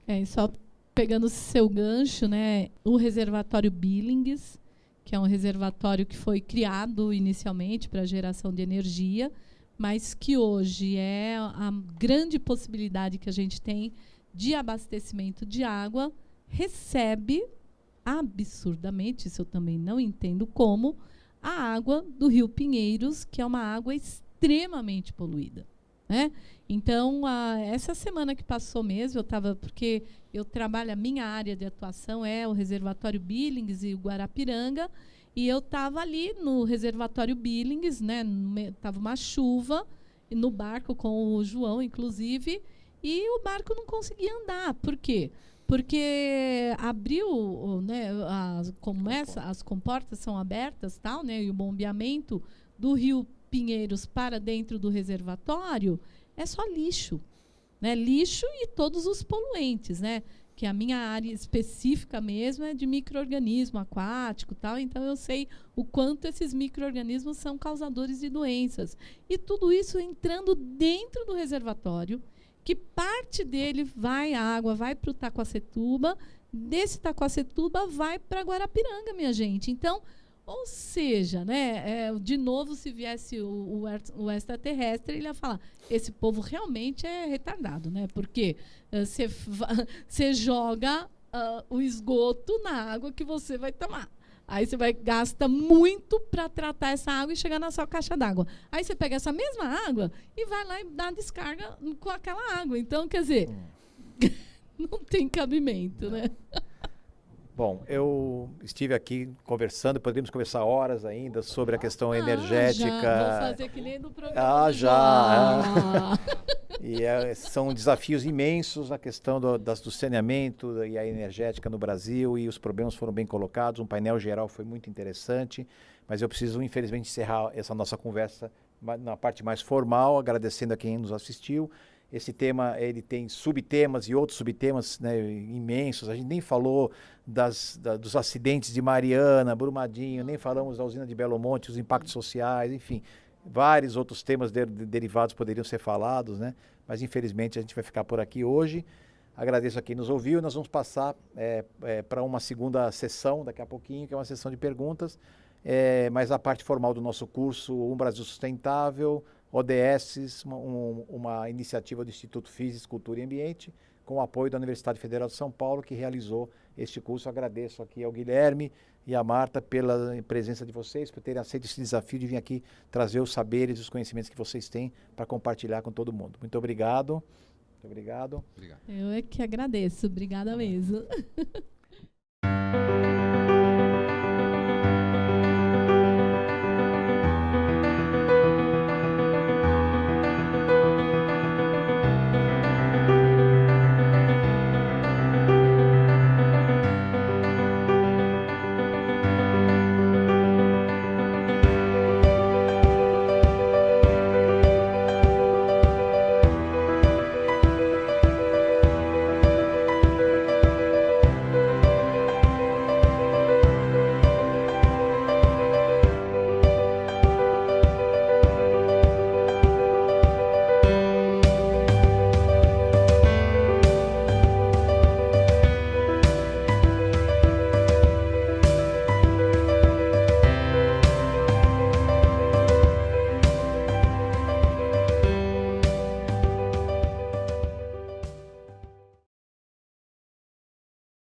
E só pegando o seu gancho, né, o reservatório Billings, que é um reservatório que foi criado inicialmente para geração de energia, mas que hoje é a grande possibilidade que a gente tem de abastecimento de água, recebe absurdamente, isso eu também não entendo como, a água do Rio Pinheiros, que é uma água extremamente poluída, né? Então, essa semana que passou mesmo, porque eu trabalho, a minha área de atuação é o reservatório Billings e o Guarapiranga, e eu estava ali no reservatório Billings, né? Estava uma chuva, no barco com o João, inclusive, e o barco não conseguia andar. Por quê? Porque abriu, né, as comportas são abertas, tal, né, e o bombeamento do Rio Pinheiros para dentro do reservatório é só lixo, né, lixo e todos os poluentes, né, que a minha área específica mesmo é de micro-organismo aquático, tal, então eu sei o quanto esses micro-organismos são causadores de doenças. E tudo isso entrando dentro do reservatório, que parte dele a água vai para o Taquacetuba, desse Taquacetuba vai para Guarapiranga, minha gente. Então, ou seja, né, de novo, se viesse o extraterrestre, ele ia falar, esse povo realmente é retardado, né? Porque você joga o esgoto na água que você vai tomar. Aí você gasta muito para tratar essa água e chegar na sua caixa d'água. Aí você pega essa mesma água e vai lá e dá descarga com aquela água. Então, quer dizer, não tem cabimento, né? Bom, eu estive aqui conversando, poderíamos conversar horas ainda sobre a questão energética. Vou fazer que nem no programa. Já. E são desafios imensos a questão do saneamento e a energética no Brasil, e os problemas foram bem colocados. Um painel geral foi muito interessante, mas eu preciso, infelizmente, encerrar essa nossa conversa na parte mais formal, agradecendo a quem nos assistiu. Esse tema, ele tem subtemas e outros subtemas, né, imensos. A gente nem falou dos acidentes de Mariana, Brumadinho, nem falamos da usina de Belo Monte, os impactos sociais, enfim. Vários outros temas derivados poderiam ser falados, né? Mas infelizmente a gente vai ficar por aqui hoje. Agradeço a quem nos ouviu e nós vamos passar para uma segunda sessão daqui a pouquinho, que é uma sessão de perguntas. Mas a parte formal do nosso curso, Um Brasil Sustentável, ODSs, uma iniciativa do Instituto Física, Cultura e Ambiente, com o apoio da Universidade Federal de São Paulo, que realizou este curso. Agradeço aqui ao Guilherme e à Marta pela presença de vocês, por terem aceito esse desafio de vir aqui trazer os saberes e os conhecimentos que vocês têm para compartilhar com todo mundo. Muito obrigado. Muito obrigado. Eu é que agradeço. Obrigada mesmo.